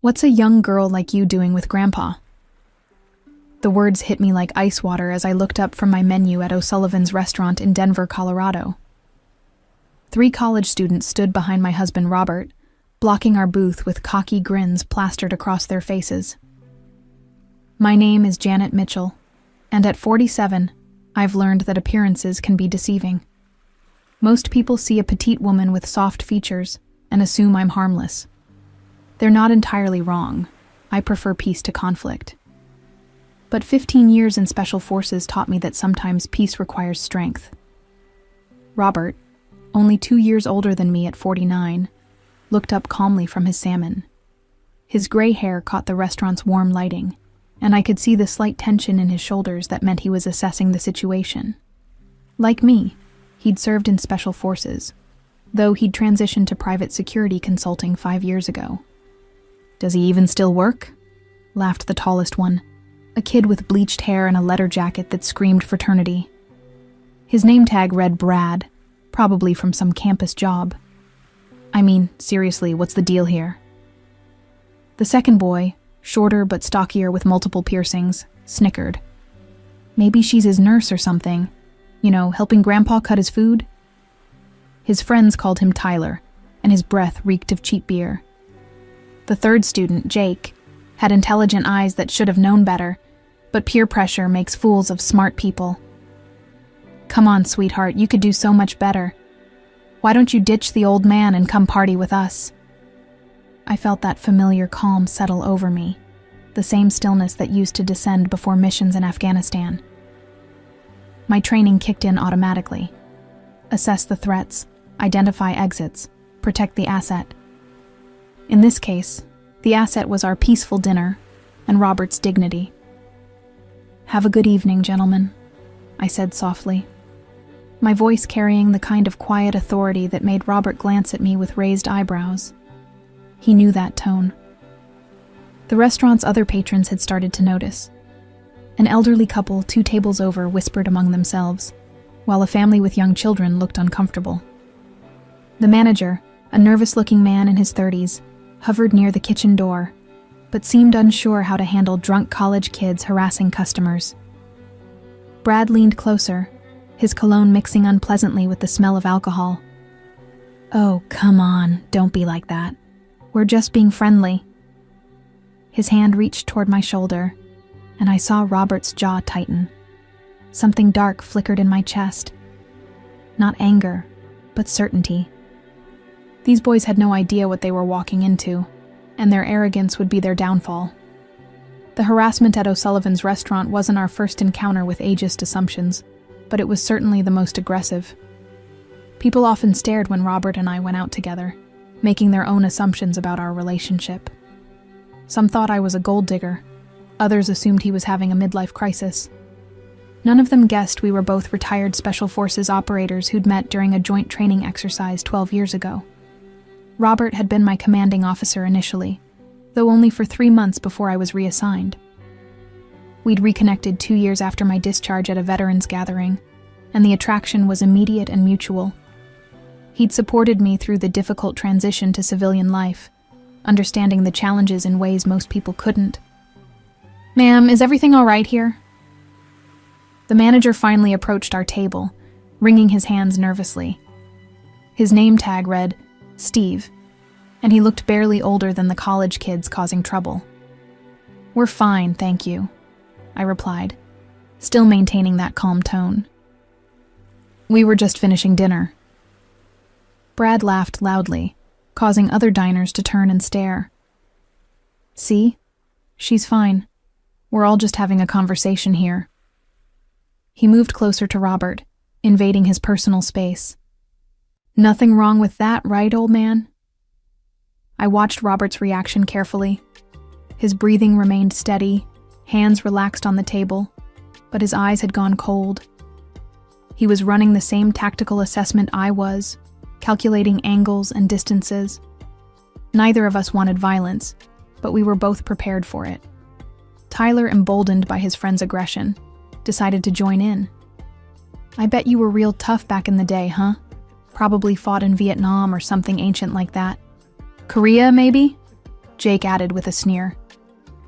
What's a young girl like you doing with Grandpa?" The words hit me like ice water as I looked up from my menu at O'Sullivan's restaurant in Denver, Colorado. 3 college students stood behind my husband Robert, blocking our booth with cocky grins plastered across their faces. My name is Janet Mitchell, and at 47, I've learned that appearances can be deceiving. Most people see a petite woman with soft features and assume I'm harmless. They're not entirely wrong. I prefer peace to conflict. But 15 years in special forces taught me that sometimes peace requires strength. Robert, only 2 years older than me at 49, looked up calmly from his salmon. His gray hair caught the restaurant's warm lighting, and I could see the slight tension in his shoulders that meant he was assessing the situation. Like me, he'd served in special forces, though he'd transitioned to private security consulting 5 years ago. "Does he even still work?" laughed the tallest one, a kid with bleached hair and a leather jacket that screamed fraternity. His name tag read Brad, probably from some campus job. I mean, seriously, what's the deal here? The second boy, shorter but stockier with multiple piercings, snickered. "Maybe she's his nurse or something. You know, helping Grandpa cut his food?" His friends called him Tyler, and his breath reeked of cheap beer. The third student, Jake, had intelligent eyes that should have known better, but peer pressure makes fools of smart people. "Come on, sweetheart, you could do so much better. Why don't you ditch the old man and come party with us?" I felt that familiar calm settle over me, the same stillness that used to descend before missions in Afghanistan. My training kicked in automatically. Assess the threats, identify exits, protect the asset. In this case, the asset was our peaceful dinner and Robert's dignity. "Have a good evening, gentlemen," I said softly, my voice carrying the kind of quiet authority that made Robert glance at me with raised eyebrows. He knew that tone. The restaurant's other patrons had started to notice. An elderly couple 2 tables over whispered among themselves, while a family with young children looked uncomfortable. The manager, a nervous-looking man in his 30s, hovered near the kitchen door, but seemed unsure how to handle drunk college kids harassing customers. Brad leaned closer, his cologne mixing unpleasantly with the smell of alcohol. "Oh, come on, don't be like that. We're just being friendly." His hand reached toward my shoulder, and I saw Robert's jaw tighten. Something dark flickered in my chest. Not anger, but certainty. These boys had no idea what they were walking into, and their arrogance would be their downfall. The harassment at O'Sullivan's restaurant wasn't our first encounter with ageist assumptions, but it was certainly the most aggressive. People often stared when Robert and I went out together, making their own assumptions about our relationship. Some thought I was a gold digger. Others assumed he was having a midlife crisis. None of them guessed we were both retired Special Forces operators who'd met during a joint training exercise 12 years ago. Robert had been my commanding officer initially, though only for 3 months before I was reassigned. We'd reconnected 2 years after my discharge at a veterans gathering, and the attraction was immediate and mutual. He'd supported me through the difficult transition to civilian life, understanding the challenges in ways most people couldn't. "Ma'am, is everything all right here?" The manager finally approached our table, wringing his hands nervously. His name tag read Steve, and he looked barely older than the college kids causing trouble. "We're fine, thank you," I replied, still maintaining that calm tone. "We were just finishing dinner." Brad laughed loudly, causing other diners to turn and stare. "See? She's fine. We're all just having a conversation here." He moved closer to Robert, invading his personal space. "Nothing wrong with that, right, old man?" I watched Robert's reaction carefully. His breathing remained steady, hands relaxed on the table, but his eyes had gone cold. He was running the same tactical assessment I was, calculating angles and distances. Neither of us wanted violence, but we were both prepared for it. Tyler, emboldened by his friend's aggression, decided to join in. "I bet you were real tough back in the day, huh? Probably fought in Vietnam or something ancient like that. Korea, maybe?" Jake added with a sneer.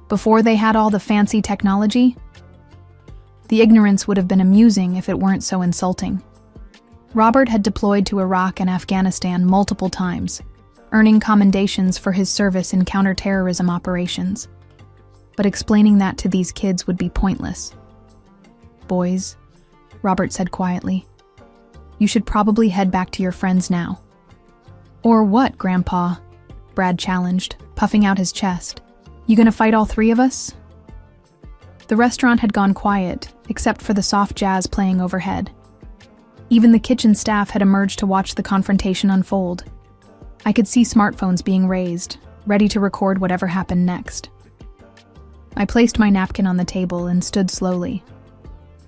Before they had all the fancy technology? The ignorance would have been amusing if it weren't so insulting. Robert had deployed to Iraq and Afghanistan multiple times, earning commendations for his service in counterterrorism operations. But explaining that to these kids would be pointless. Boys, Robert said quietly, you should probably head back to your friends now. Or what, Grandpa? Brad challenged, puffing out his chest. You gonna fight all three of us? The restaurant had gone quiet, except for the soft jazz playing overhead. Even the kitchen staff had emerged to watch the confrontation unfold. I could see smartphones being raised, ready to record whatever happened next. I placed my napkin on the table and stood slowly.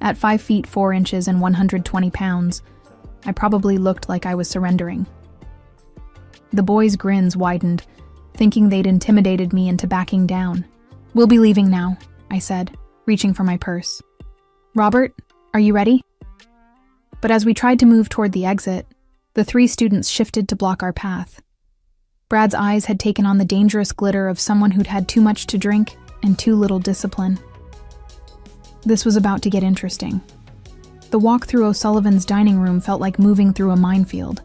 At 5 feet 4 inches and 120 pounds, I probably looked like I was surrendering. The boys' grins widened, thinking they'd intimidated me into backing down. We'll be leaving now, I said, reaching for my purse. Robert, are you ready? But as we tried to move toward the exit, the 3 students shifted to block our path. Brad's eyes had taken on the dangerous glitter of someone who'd had too much to drink and too little discipline. This was about to get interesting. The walk through O'Sullivan's dining room felt like moving through a minefield.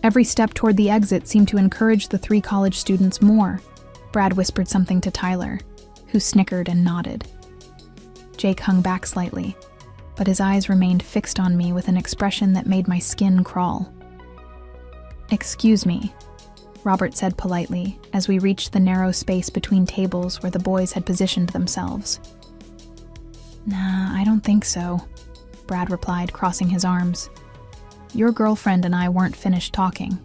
Every step toward the exit seemed to encourage the 3 college students more. Brad whispered something to Tyler, who snickered and nodded. Jake hung back slightly, but his eyes remained fixed on me with an expression that made my skin crawl. Excuse me, Robert said politely as we reached the narrow space between tables where the boys had positioned themselves. Nah, I don't think so, Brad replied, crossing his arms. Your girlfriend and I weren't finished talking.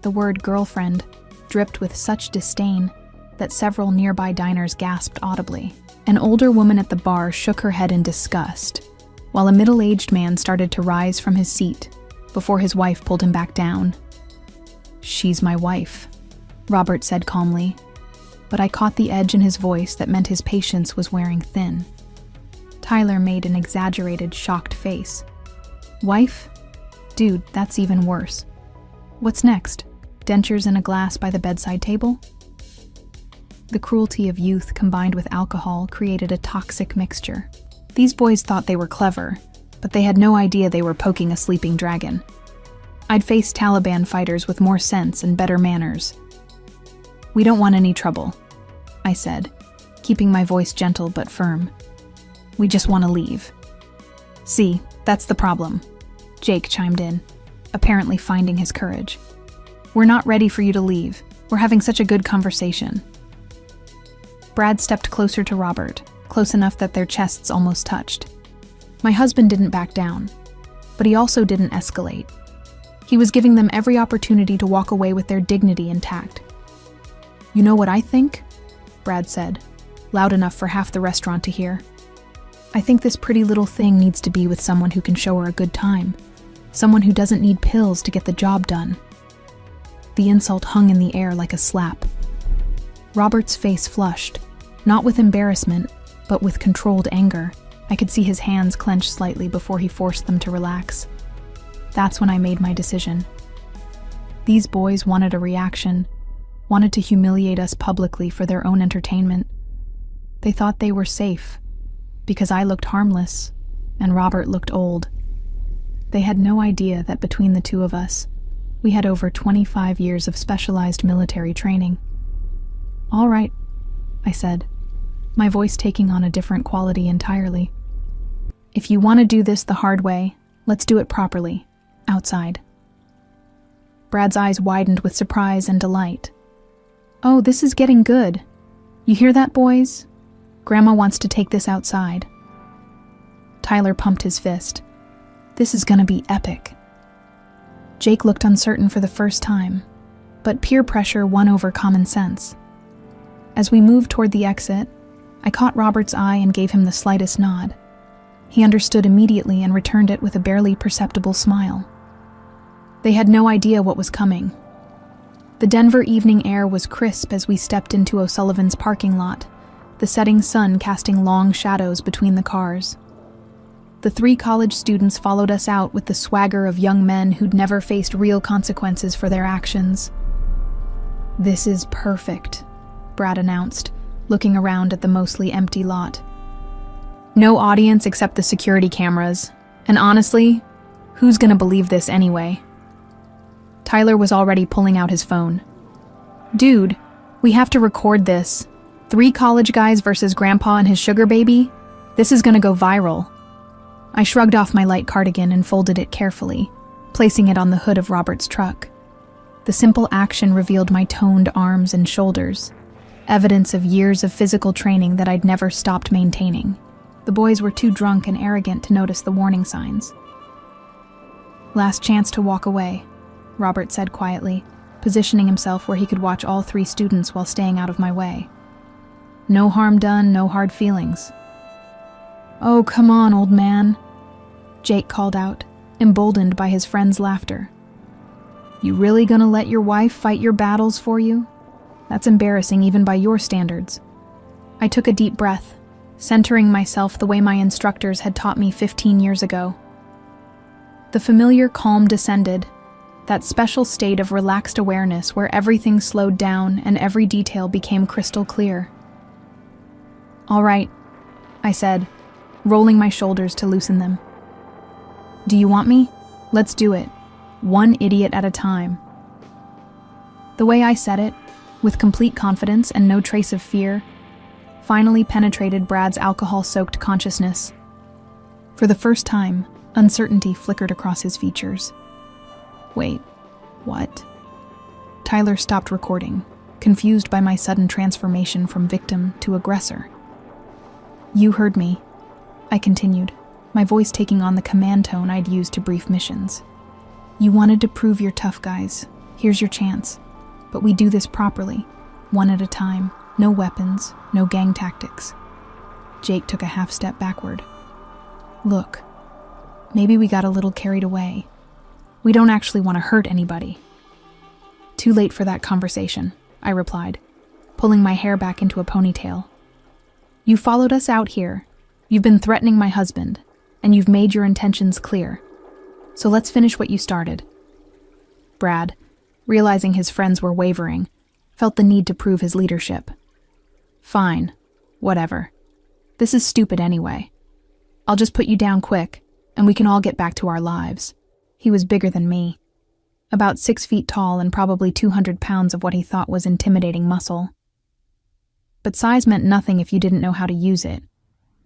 The word girlfriend dripped with such disdain that several nearby diners gasped audibly. An older woman at the bar shook her head in disgust, while a middle-aged man started to rise from his seat before his wife pulled him back down. She's my wife, Robert said calmly, but I caught the edge in his voice that meant his patience was wearing thin. Tyler made an exaggerated, shocked face. Wife? Dude, that's even worse. What's next? Dentures in a glass by the bedside table? The cruelty of youth combined with alcohol created a toxic mixture. These boys thought they were clever, but they had no idea they were poking a sleeping dragon. I'd faced Taliban fighters with more sense and better manners. We don't want any trouble, I said, keeping my voice gentle but firm. We just want to leave. See, that's the problem, Jake chimed in, apparently finding his courage. We're not ready for you to leave. We're having such a good conversation. Brad stepped closer to Robert, close enough that their chests almost touched. My husband didn't back down, but he also didn't escalate. He was giving them every opportunity to walk away with their dignity intact. You know what I think? Brad said, loud enough for half the restaurant to hear. I think this pretty little thing needs to be with someone who can show her a good time. Someone who doesn't need pills to get the job done. The insult hung in the air like a slap. Robert's face flushed, not with embarrassment, but with controlled anger. I could see his hands clench slightly before he forced them to relax. That's when I made my decision. These boys wanted a reaction, wanted to humiliate us publicly for their own entertainment. They thought they were safe, because I looked harmless, and Robert looked old. They had no idea that between the two of us, we had over 25 years of specialized military training. All right, I said, my voice taking on a different quality entirely. If you want to do this the hard way, let's do it properly, outside. Brad's eyes widened with surprise and delight. Oh, this is getting good. You hear that, boys? Grandma wants to take this outside. Tyler pumped his fist. This is gonna be epic. Jake looked uncertain for the first time, but peer pressure won over common sense. As we moved toward the exit, I caught Robert's eye and gave him the slightest nod. He understood immediately and returned it with a barely perceptible smile. They had no idea what was coming. The Denver evening air was crisp as we stepped into O'Sullivan's parking lot, the setting sun casting long shadows between the cars. The 3 college students followed us out with the swagger of young men who'd never faced real consequences for their actions. "This is perfect," Brad announced, looking around at the mostly empty lot. No audience except the security cameras, and honestly, who's gonna believe this anyway? Tyler was already pulling out his phone. "Dude, we have to record this. 3 college guys versus Grandpa and his sugar baby? This is gonna go viral." I shrugged off my light cardigan and folded it carefully, placing it on the hood of Robert's truck. The simple action revealed my toned arms and shoulders, evidence of years of physical training that I'd never stopped maintaining. The boys were too drunk and arrogant to notice the warning signs. "Last chance to walk away," Robert said quietly, positioning himself where he could watch all 3 students while staying out of my way. "No harm done, no hard feelings." "Oh, come on, old man," Jake called out, emboldened by his friend's laughter. "You really gonna let your wife fight your battles for you? That's embarrassing even by your standards." I took a deep breath, centering myself the way my instructors had taught me 15 years ago. The familiar calm descended, that special state of relaxed awareness where everything slowed down and every detail became crystal clear. "All right," I said, rolling my shoulders to loosen them. "Do you want me? Let's do it. One idiot at a time." The way I said it, with complete confidence and no trace of fear, finally penetrated Brad's alcohol-soaked consciousness. For the first time, uncertainty flickered across his features. "Wait, what?" Tyler stopped recording, confused by my sudden transformation from victim to aggressor. "You heard me," I continued, my voice taking on the command tone I'd used to brief missions. "You wanted to prove you're tough, guys. Here's your chance. But we do this properly, one at a time. No weapons, no gang tactics." Jake took a half step backward. "Look, maybe we got a little carried away. We don't actually want to hurt anybody." "Too late for that conversation," I replied, pulling my hair back into a ponytail. "You followed us out here. You've been threatening my husband, and you've made your intentions clear. So let's finish what you started." Brad, realizing his friends were wavering, felt the need to prove his leadership. "Fine, whatever. This is stupid anyway. I'll just put you down quick, and we can all get back to our lives." He was bigger than me, about 6 feet tall and probably 200 pounds of what he thought was intimidating muscle. But size meant nothing if you didn't know how to use it,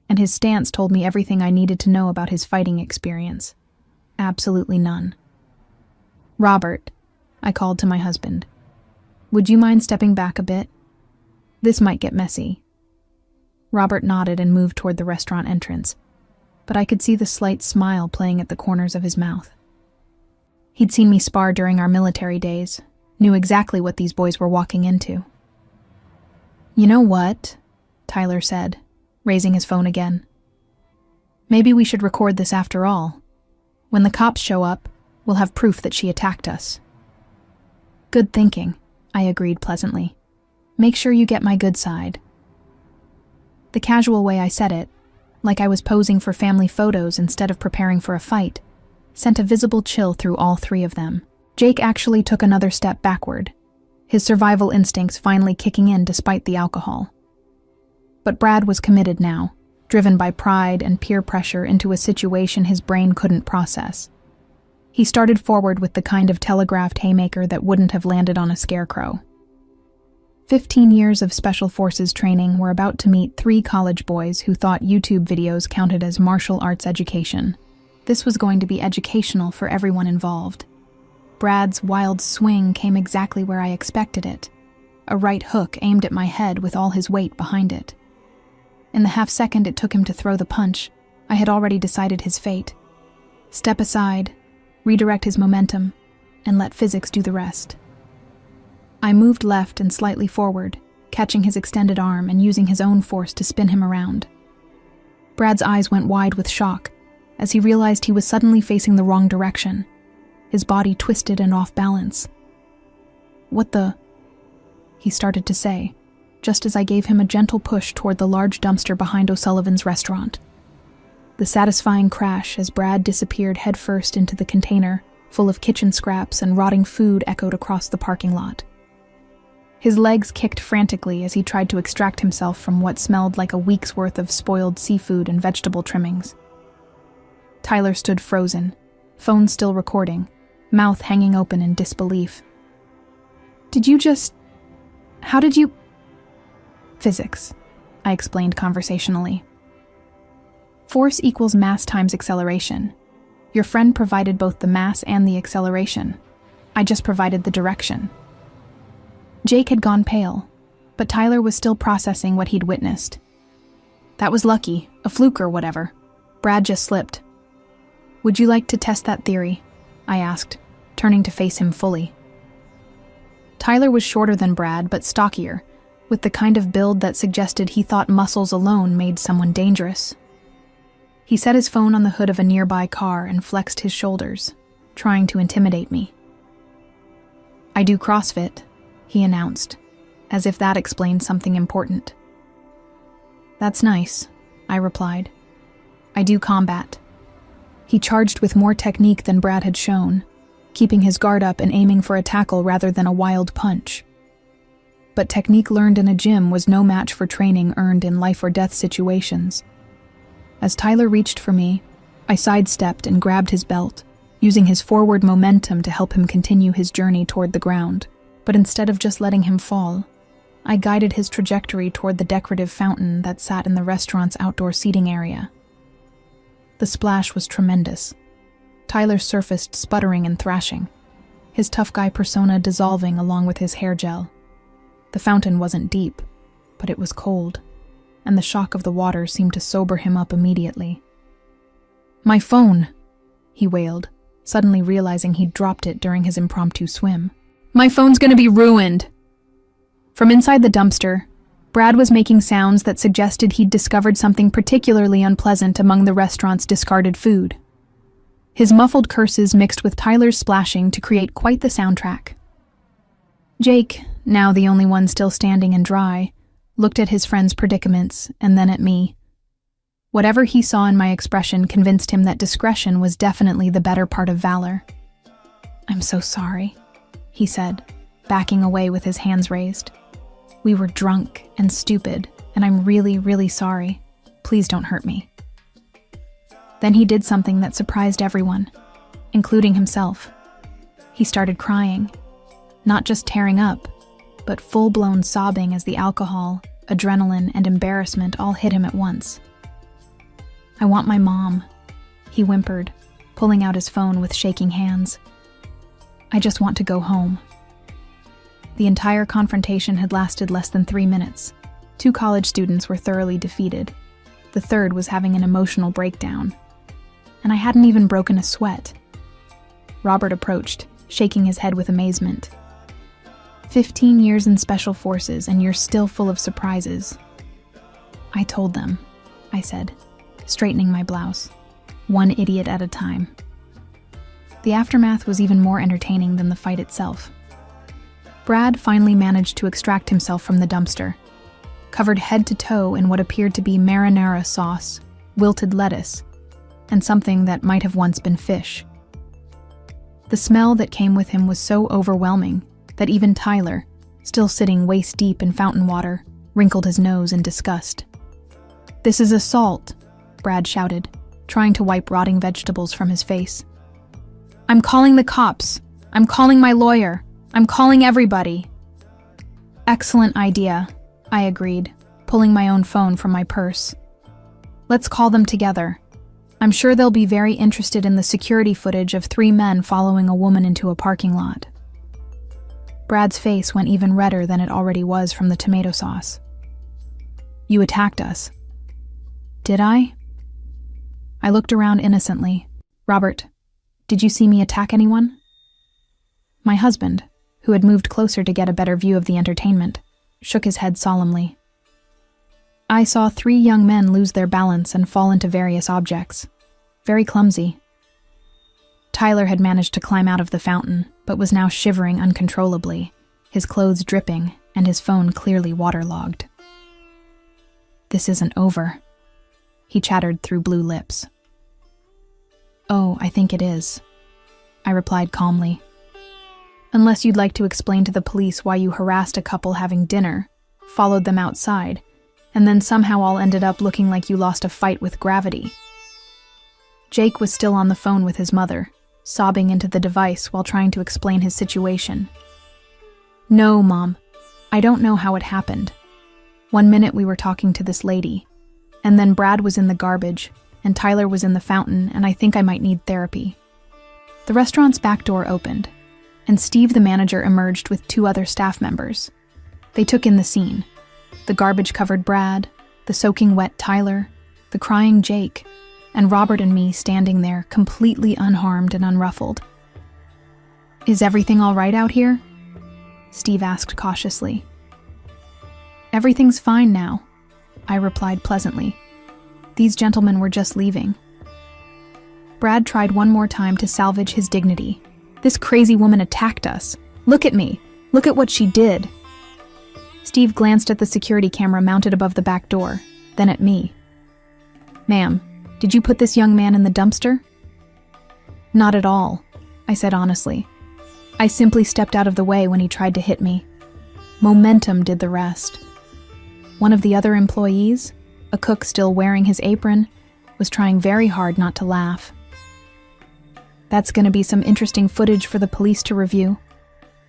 and his stance told me everything I needed to know about his fighting experience. Absolutely none. "Robert," I called to my husband, "would you mind stepping back a bit? This might get messy." Robert nodded and moved toward the restaurant entrance, but I could see the slight smile playing at the corners of his mouth. He'd seen me spar during our military days, knew exactly what these boys were walking into. "You know what?" Tyler said, raising his phone again. "Maybe we should record this after all. When the cops show up, we'll have proof that she attacked us." "Good thinking," I agreed pleasantly. "Make sure you get my good side." The casual way I said it, like I was posing for family photos instead of preparing for a fight, sent a visible chill through all 3 of them. Jake actually took another step backward, his survival instincts finally kicking in despite the alcohol. But Brad was committed now, driven by pride and peer pressure into a situation his brain couldn't process. He started forward with the kind of telegraphed haymaker that wouldn't have landed on a scarecrow. 15 years of Special Forces training were about to meet 3 college boys who thought YouTube videos counted as martial arts education. This was going to be educational for everyone involved. Brad's wild swing came exactly where I expected it, a right hook aimed at my head with all his weight behind it. In the half second it took him to throw the punch, I had already decided his fate. Step aside, redirect his momentum, and let physics do the rest. I moved left and slightly forward, catching his extended arm and using his own force to spin him around. Brad's eyes went wide with shock as he realized he was suddenly facing the wrong direction, his body twisted and off balance. "What the?" he started to say, just as I gave him a gentle push toward the large dumpster behind O'Sullivan's restaurant. The satisfying crash as Brad disappeared headfirst into the container, full of kitchen scraps and rotting food, echoed across the parking lot. His legs kicked frantically as he tried to extract himself from what smelled like a week's worth of spoiled seafood and vegetable trimmings. Tyler stood frozen, phone still recording, mouth hanging open in disbelief. How did you... Physics, I explained conversationally. Force equals mass times acceleration. Your friend provided both the mass and the acceleration. I just provided the direction. Jake had gone pale, but Tyler was still processing what he'd witnessed. That was lucky, a fluke or whatever. Brad just slipped. Would you like to test that theory? I asked, turning to face him fully. Tyler was shorter than Brad, but stockier, with the kind of build that suggested he thought muscles alone made someone dangerous. He set his phone on the hood of a nearby car and flexed his shoulders, trying to intimidate me. I do CrossFit, he announced, as if that explained something important. That's nice, I replied. I do combat. He charged with more technique than Brad had shown, keeping his guard up and aiming for a tackle rather than a wild punch. But technique learned in a gym was no match for training earned in life-or-death situations. As Tyler reached for me, I sidestepped and grabbed his belt, using his forward momentum to help him continue his journey toward the ground. But instead of just letting him fall, I guided his trajectory toward the decorative fountain that sat in the restaurant's outdoor seating area. The splash was tremendous. Tyler surfaced sputtering and thrashing, his tough guy persona dissolving along with his hair gel. The fountain wasn't deep, but it was cold, and the shock of the water seemed to sober him up immediately. My phone, he wailed, suddenly realizing he'd dropped it during his impromptu swim. My phone's gonna be ruined! From inside the dumpster, Brad was making sounds that suggested he'd discovered something particularly unpleasant among the restaurant's discarded food. His muffled curses mixed with Tyler's splashing to create quite the soundtrack. Jake, now the only one still standing and dry, looked at his friend's predicaments and then at me. Whatever he saw in my expression convinced him that discretion was definitely the better part of valor. I'm so sorry, he said, backing away with his hands raised. We were drunk and stupid, and I'm really, really sorry. Please don't hurt me. Then he did something that surprised everyone, including himself. He started crying, not just tearing up, but full-blown sobbing as the alcohol, adrenaline, and embarrassment all hit him at once. I want my mom, he whimpered, pulling out his phone with shaking hands. I just want to go home. The entire confrontation had lasted less than 3 minutes. 2 college students were thoroughly defeated. The third was having an emotional breakdown. And I hadn't even broken a sweat. Robert approached, shaking his head with amazement. 15 years in special forces and you're still full of surprises. I told them, I said, straightening my blouse, one idiot at a time. The aftermath was even more entertaining than the fight itself. Brad finally managed to extract himself from the dumpster, covered head to toe in what appeared to be marinara sauce, wilted lettuce, and something that might have once been fish. The smell that came with him was so overwhelming that even Tyler, still sitting waist-deep in fountain water, wrinkled his nose in disgust. This is assault, Brad shouted, trying to wipe rotting vegetables from his face. I'm calling the cops. I'm calling my lawyer. I'm calling everybody. Excellent idea, I agreed, pulling my own phone from my purse. Let's call them together. I'm sure they'll be very interested in the security footage of 3 men following a woman into a parking lot. Brad's face went even redder than it already was from the tomato sauce. You attacked us. Did I? I looked around innocently. Robert, did you see me attack anyone? My husband, who had moved closer to get a better view of the entertainment, shook his head solemnly. I saw 3 young men lose their balance and fall into various objects. Very clumsy. Tyler had managed to climb out of the fountain, but was now shivering uncontrollably, his clothes dripping and his phone clearly waterlogged. This isn't over, he chattered through blue lips. Oh, I think it is, I replied calmly. Unless you'd like to explain to the police why you harassed a couple having dinner, followed them outside, and then somehow all ended up looking like you lost a fight with gravity. Jake was still on the phone with his mother, sobbing into the device while trying to explain his situation. No, Mom. I don't know how it happened. One minute we were talking to this lady, and then Brad was in the garbage, and Tyler was in the fountain, and I think I might need therapy. The restaurant's back door opened, and Steve, the manager, emerged with 2 other staff members. They took in the scene. The garbage-covered Brad, the soaking wet Tyler, the crying Jake, and Robert and me standing there completely unharmed and unruffled. "Is everything all right out here?" Steve asked cautiously. "Everything's fine now," I replied pleasantly. "These gentlemen were just leaving." Brad tried one more time to salvage his dignity. "This crazy woman attacked us. Look at me. Look at what she did." Steve glanced at the security camera mounted above the back door, then at me. "Ma'am, did you put this young man in the dumpster?" "Not at all," I said honestly. "I simply stepped out of the way when he tried to hit me. Momentum did the rest." One of the other employees, a cook still wearing his apron, was trying very hard not to laugh. "That's going to be some interesting footage for the police to review."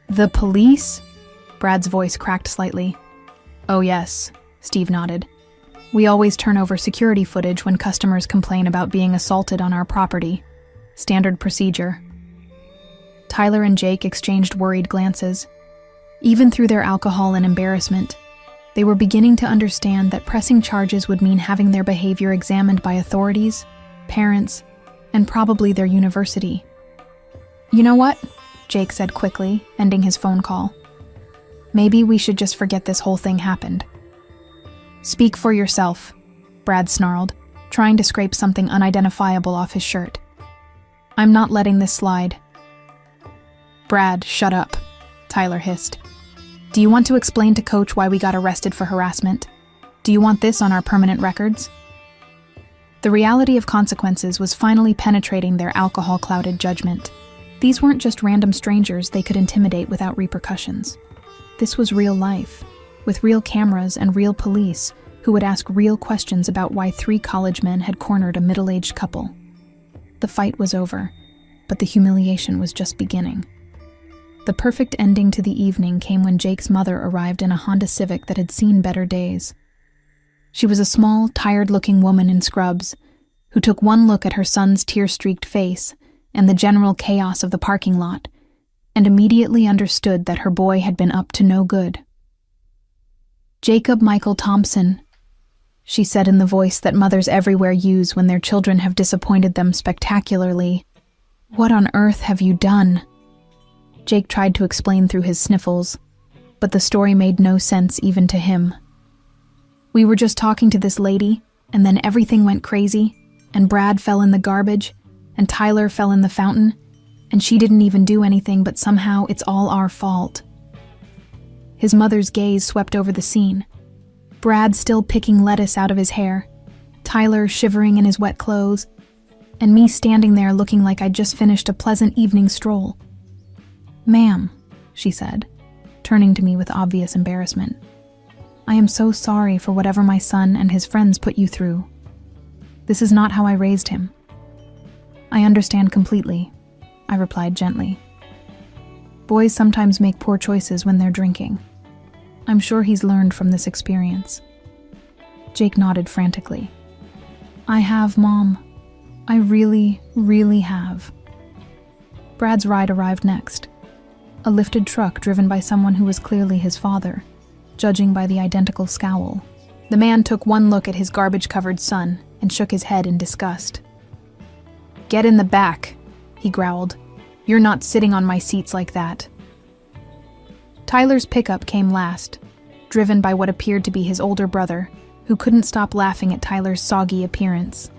"The police?" Brad's voice cracked slightly. "Oh yes," Steve nodded. "We always turn over security footage when customers complain about being assaulted on our property. Standard procedure." Tyler and Jake exchanged worried glances. Even through their alcohol and embarrassment, they were beginning to understand that pressing charges would mean having their behavior examined by authorities, parents, and probably their university. "You know what?" Jake said quickly, ending his phone call. "Maybe we should just forget this whole thing happened." "Speak for yourself," Brad snarled, trying to scrape something unidentifiable off his shirt. "I'm not letting this slide." "Brad, shut up," Tyler hissed. "Do you want to explain to Coach why we got arrested for harassment? Do you want this on our permanent records?" The reality of consequences was finally penetrating their alcohol-clouded judgment. These weren't just random strangers they could intimidate without repercussions. This was real life, with real cameras and real police who would ask real questions about why 3 college men had cornered a middle-aged couple. The fight was over, but the humiliation was just beginning. The perfect ending to the evening came when Jake's mother arrived in a Honda Civic that had seen better days. She was a small, tired-looking woman in scrubs who took one look at her son's tear-streaked face and the general chaos of the parking lot and immediately understood that her boy had been up to no good. "Jacob Michael Thompson," she said in the voice that mothers everywhere use when their children have disappointed them spectacularly. "What on earth have you done?" Jake tried to explain through his sniffles, but the story made no sense even to him. "We were just talking to this lady, and then everything went crazy, and Brad fell in the garbage, and Tyler fell in the fountain, and she didn't even do anything, but somehow it's all our fault." His mother's gaze swept over the scene. Brad still picking lettuce out of his hair, Tyler shivering in his wet clothes, and me standing there looking like I'd just finished a pleasant evening stroll. "Ma'am," she said, turning to me with obvious embarrassment. "I am so sorry for whatever my son and his friends put you through. This is not how I raised him." "I understand completely," I replied gently. "Boys sometimes make poor choices when they're drinking. I'm sure he's learned from this experience." Jake nodded frantically. "I have, Mom. I really, really have." Brad's ride arrived next. A lifted truck driven by someone who was clearly his father, judging by the identical scowl. The man took one look at his garbage-covered son and shook his head in disgust. "Get in the back," he growled. "You're not sitting on my seats like that." Tyler's pickup came last, driven by what appeared to be his older brother, who couldn't stop laughing at Tyler's soggy appearance.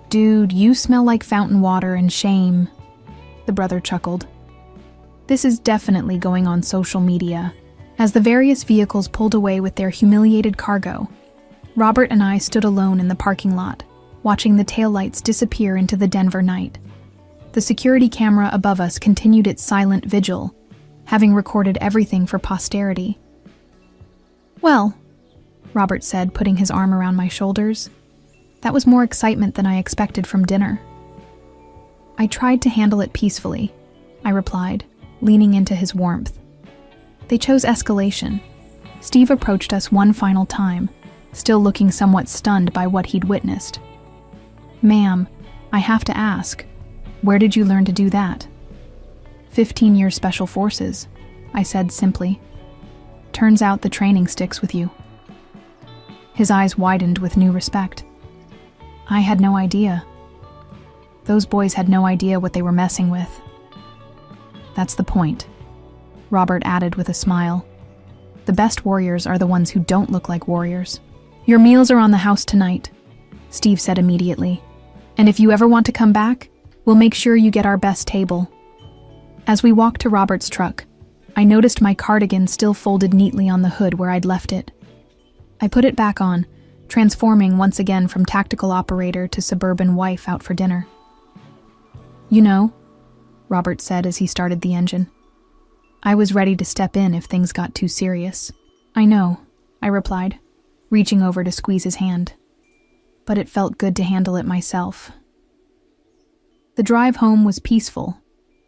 "Dude, you smell like fountain water and shame," the brother chuckled. This is definitely going on social media. As the various vehicles pulled away with their humiliated cargo, Robert and I stood alone in the parking lot, watching the taillights disappear into the Denver night. The security camera above us continued its silent vigil, having recorded everything for posterity. "Well," Robert said, putting his arm around my shoulders, "that was more excitement than I expected from dinner." "I tried to handle it peacefully," I replied, leaning into his warmth. "They chose escalation." Steve approached us one final time, still looking somewhat stunned by what he'd witnessed. "Ma'am, I have to ask, where did you learn to do that?" 15 years Special Forces, I said simply. "Turns out the training sticks with you." His eyes widened with new respect. "I had no idea. Those boys had no idea what they were messing with." "That's the point," Robert added with a smile. "The best warriors are the ones who don't look like warriors." "Your meals are on the house tonight," Steve said immediately. "And if you ever want to come back, we'll make sure you get our best table." As we walked to Robert's truck, I noticed my cardigan still folded neatly on the hood where I'd left it. I put it back on, transforming once again from tactical operator to suburban wife out for dinner. "You know," Robert said as he started the engine, "I was ready to step in if things got too serious." "I know," I replied, reaching over to squeeze his hand. But it felt good to handle it myself. The drive home was peaceful,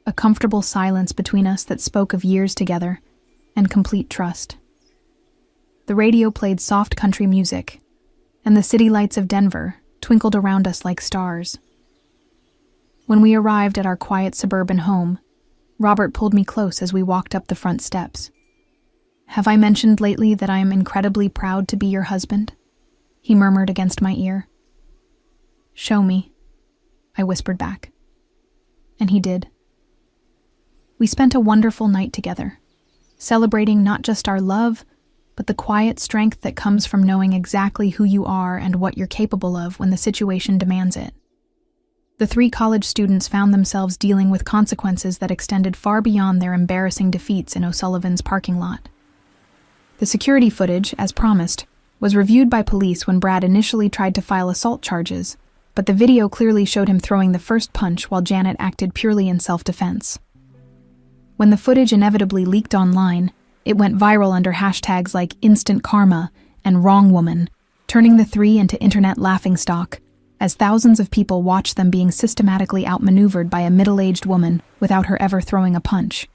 a comfortable silence between us that spoke of years together and complete trust. The radio played soft country music, and the city lights of Denver twinkled around us like stars. When we arrived at our quiet suburban home, Robert pulled me close as we walked up the front steps. "Have I mentioned lately that I am incredibly proud to be your husband?" he murmured against my ear. "Show me," I whispered back. And he did. We spent a wonderful night together, celebrating not just our love, but the quiet strength that comes from knowing exactly who you are and what you're capable of when the situation demands it. The 3 college students found themselves dealing with consequences that extended far beyond their embarrassing defeats in O'Sullivan's parking lot. The security footage, as promised, was reviewed by police when Brad initially tried to file assault charges, but the video clearly showed him throwing the first punch while Janet acted purely in self-defense. When the footage inevitably leaked online, it went viral under hashtags like Instant Karma and Wrong Woman, turning the 3 into internet laughingstock, as thousands of people watched them being systematically outmaneuvered by a middle-aged woman without her ever throwing a punch.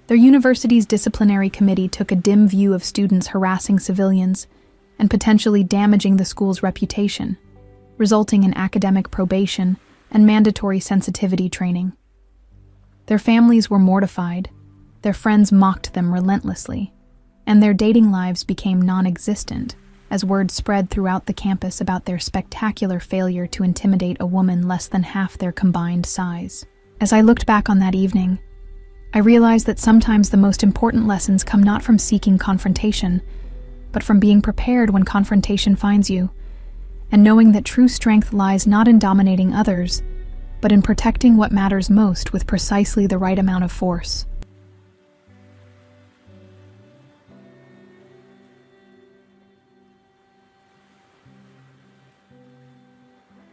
Their university's disciplinary committee took a dim view of students harassing civilians and potentially damaging the school's reputation, resulting in academic probation and mandatory sensitivity training. Their families were mortified, their friends mocked them relentlessly, and their dating lives became non-existent as word spread throughout the campus about their spectacular failure to intimidate a woman less than half their combined size. As I looked back on that evening, I realized that sometimes the most important lessons come not from seeking confrontation, but from being prepared when confrontation finds you, and knowing that true strength lies not in dominating others, but in protecting what matters most with precisely the right amount of force.